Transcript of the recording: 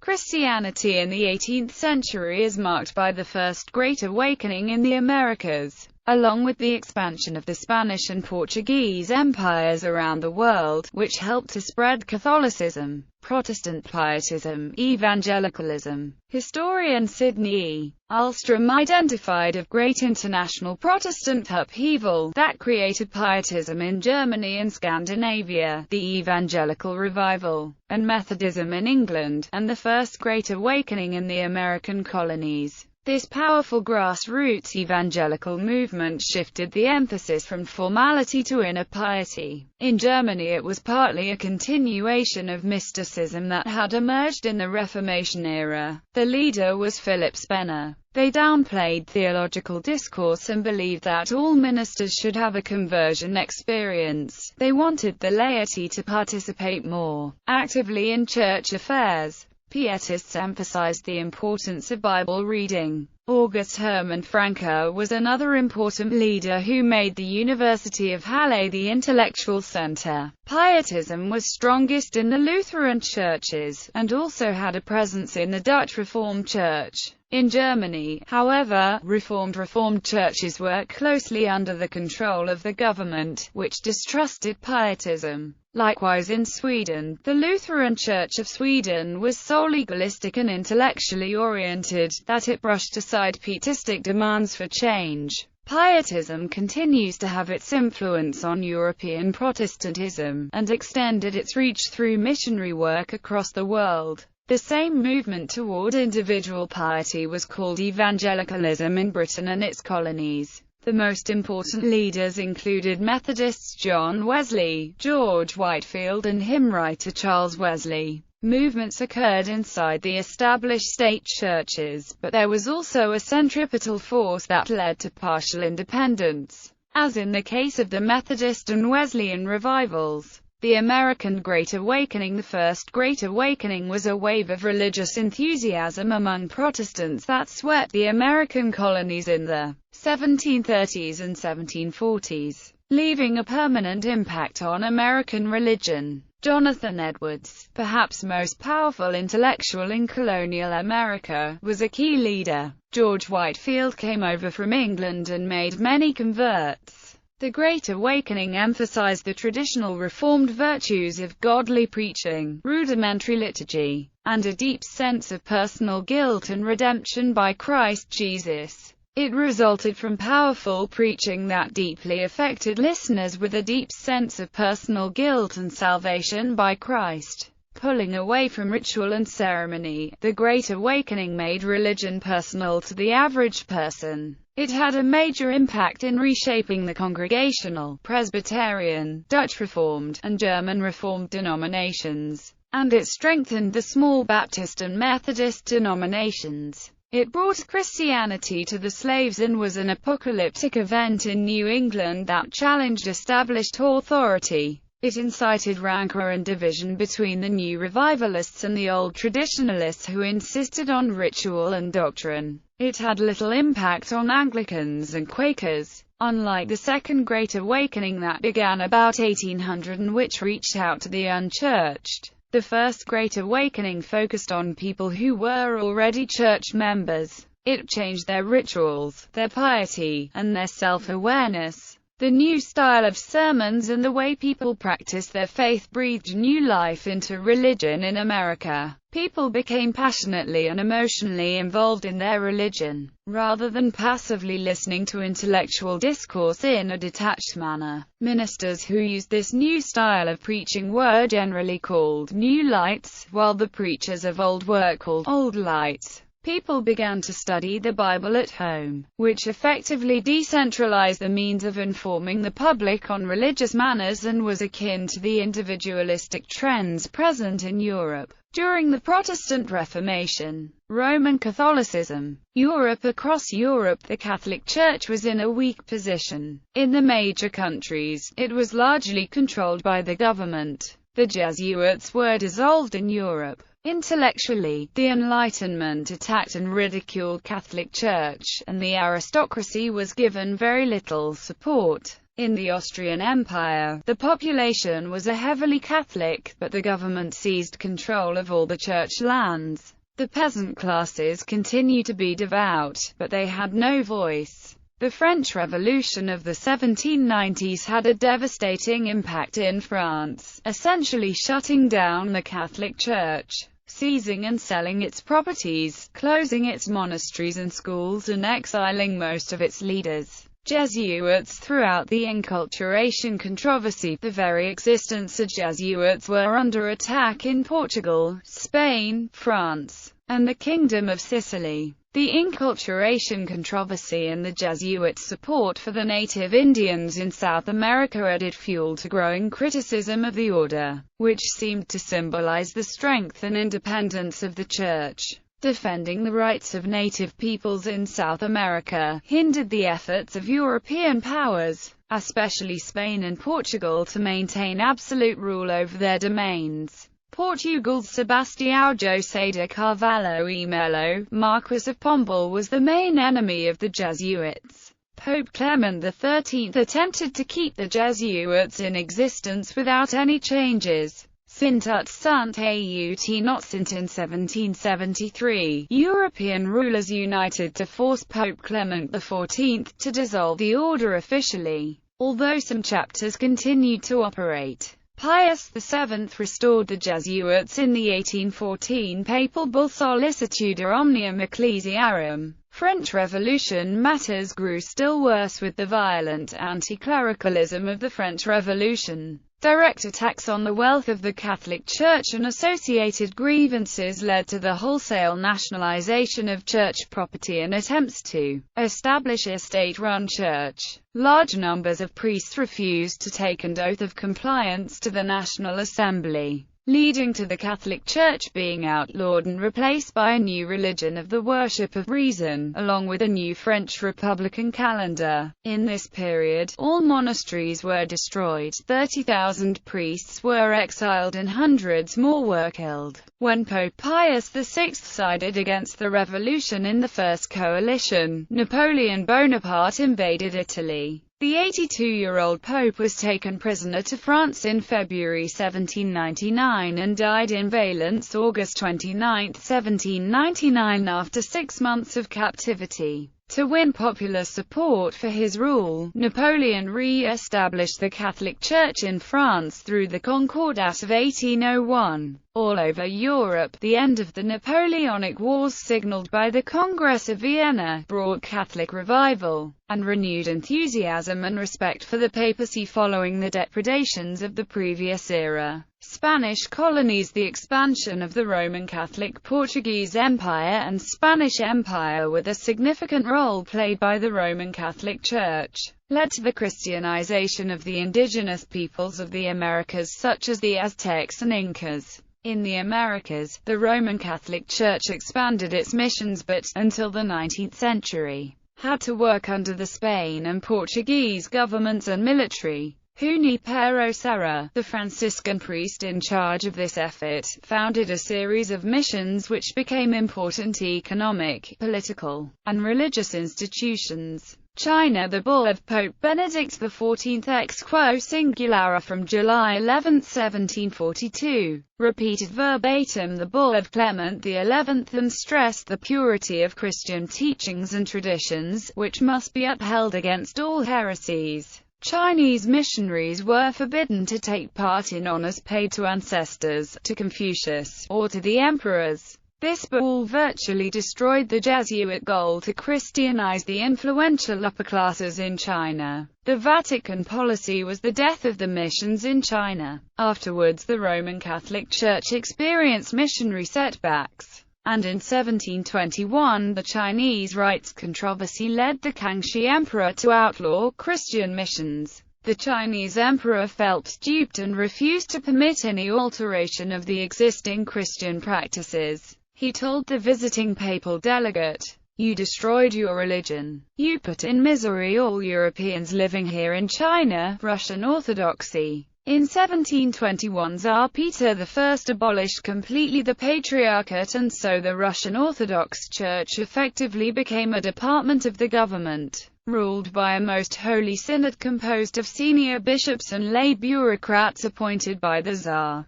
Christianity in the 18th century is marked by the First Great Awakening in the Americas, along with the expansion of the Spanish and Portuguese empires around the world, which helped to spread Catholicism, Protestant pietism, evangelicalism. Historian Sidney E. Ahlstrom identified a great international Protestant upheaval that created pietism in Germany and Scandinavia, the Evangelical Revival, and Methodism in England, and the First Great Awakening in the American colonies. This powerful grassroots evangelical movement shifted the emphasis from formality to inner piety. In Germany, it was partly a continuation of mysticism that had emerged in the Reformation era. The leader was Philip Spener. They downplayed theological discourse and believed that all ministers should have a conversion experience. They wanted the laity to participate more actively in church affairs. Pietists emphasized the importance of Bible reading. August Hermann Francke was another important leader who made the University of Halle the intellectual center. Pietism was strongest in the Lutheran churches, and also had a presence in the Dutch Reformed Church. In Germany, however, Reformed churches worked closely under the control of the government, which distrusted pietism. Likewise in Sweden, the Lutheran Church of Sweden was so legalistic and intellectually oriented, that it brushed aside pietistic demands for change. Pietism continues to have its influence on European Protestantism, and extended its reach through missionary work across the world. The same movement toward individual piety was called evangelicalism in Britain and its colonies. The most important leaders included Methodists John Wesley, George Whitefield, and hymn writer Charles Wesley. Movements occurred inside the established state churches, but there was also a centripetal force that led to partial independence, as in the case of the Methodist and Wesleyan revivals. The American Great Awakening. The First Great Awakening was a wave of religious enthusiasm among Protestants that swept the American colonies in the 1730s and 1740s, leaving a permanent impact on American religion. Jonathan Edwards, perhaps most powerful intellectual in colonial America, was a key leader. George Whitefield came over from England and made many converts. The Great Awakening emphasized the traditional Reformed virtues of godly preaching, rudimentary liturgy, and a deep sense of personal guilt and redemption by Christ Jesus. It resulted from powerful preaching that deeply affected listeners with a deep sense of personal guilt and salvation by Christ. Pulling away from ritual and ceremony, the Great Awakening made religion personal to the average person. It had a major impact in reshaping the Congregational, Presbyterian, Dutch Reformed, and German Reformed denominations, and it strengthened the small Baptist and Methodist denominations. It brought Christianity to the slaves and was an apocalyptic event in New England that challenged established authority. It incited rancor and division between the new revivalists and the old traditionalists who insisted on ritual and doctrine. It had little impact on Anglicans and Quakers, unlike the Second Great Awakening that began about 1800 and which reached out to the unchurched. The First Great Awakening focused on people who were already church members. It changed their rituals, their piety, and their self-awareness. The new style of sermons and the way people practiced their faith breathed new life into religion in America. People became passionately and emotionally involved in their religion, rather than passively listening to intellectual discourse in a detached manner. Ministers who used this new style of preaching were generally called New Lights, while the preachers of old were called Old Lights. People began to study the Bible at home, which effectively decentralized the means of informing the public on religious matters and was akin to the individualistic trends present in Europe during the Protestant Reformation. Roman Catholicism. Across Europe, the Catholic Church was in a weak position. In the major countries, it was largely controlled by the government. The Jesuits were dissolved in Europe. Intellectually, the Enlightenment attacked and ridiculed Catholic Church, and the aristocracy was given very little support. In the Austrian Empire, the population was a heavily Catholic, but the government seized control of all the church lands. The peasant classes continued to be devout, but they had no voice. The French Revolution of the 1790s had a devastating impact in France, essentially shutting down the Catholic Church, seizing and selling its properties, closing its monasteries and schools, and exiling most of its leaders. Jesuits throughout the enculturation controversy. The very existence of Jesuits were under attack in Portugal, Spain, France, and the Kingdom of Sicily. The enculturation controversy and the Jesuit support for the native Indians in South America added fuel to growing criticism of the order, which seemed to symbolize the strength and independence of the Church. Defending the rights of native peoples in South America hindered the efforts of European powers, especially Spain and Portugal, to maintain absolute rule over their domains. Portugal's Sebastião José de Carvalho e Melo, Marquis of Pombal, was the main enemy of the Jesuits. Pope Clement XIII attempted to keep the Jesuits in existence without any changes. Sint ut sunt aut not sint. In 1773, European rulers united to force Pope Clement XIV to dissolve the order officially. Although some chapters continued to operate, Pius VII restored the Jesuits in the 1814 papal bull Sollicitude Omnium Ecclesiarum. French Revolution. Matters grew still worse with the violent anti-clericalism of the French Revolution. Direct attacks on the wealth of the Catholic Church and associated grievances led to the wholesale nationalization of church property and attempts to establish a state-run church. Large numbers of priests refused to take an oath of compliance to the National Assembly, leading to the Catholic Church being outlawed and replaced by a new religion of the worship of reason, along with a new French Republican calendar. In this period, all monasteries were destroyed, 30,000 priests were exiled and hundreds more were killed. When Pope Pius VI sided against the revolution in the First Coalition, Napoleon Bonaparte invaded Italy. The 82-year-old Pope was taken prisoner to France in February 1799 and died in Valence August 29, 1799 after 6 months of captivity. To win popular support for his rule, Napoleon re-established the Catholic Church in France through the Concordat of 1801. All over Europe, the end of the Napoleonic Wars signaled by the Congress of Vienna brought Catholic revival and renewed enthusiasm and respect for the papacy following the depredations of the previous era. Spanish colonies. The expansion of the Roman Catholic Portuguese Empire and Spanish Empire, with a significant role played by the Roman Catholic Church, led to the Christianization of the indigenous peoples of the Americas such as the Aztecs and Incas. In the Americas, the Roman Catholic Church expanded its missions but, until the 19th century, had to work under the Spain and Portuguese governments and military. Junipero Serra, the Franciscan priest in charge of this effort, founded a series of missions which became important economic, political, and religious institutions. China. The bull of Pope Benedict XIV Ex Quo Singulara from July 11, 1742, repeated verbatim the bull of Clement XI and stressed the purity of Christian teachings and traditions, which must be upheld against all heresies. Chinese missionaries were forbidden to take part in honors paid to ancestors, to Confucius, or to the emperors. This bull virtually destroyed the Jesuit goal to Christianize the influential upper classes in China. The Vatican policy was the death of the missions in China. Afterwards, the Roman Catholic Church experienced missionary setbacks, and in 1721 the Chinese rights controversy led the Kangxi Emperor to outlaw Christian missions. The Chinese emperor felt duped and refused to permit any alteration of the existing Christian practices. He told the visiting papal delegate, "You destroyed your religion. You put in misery all Europeans living here in China." Russian Orthodoxy. In 1721 Tsar Peter I abolished completely the Patriarchate, and so the Russian Orthodox Church effectively became a department of the government, ruled by a Most Holy Synod composed of senior bishops and lay bureaucrats appointed by the Tsar.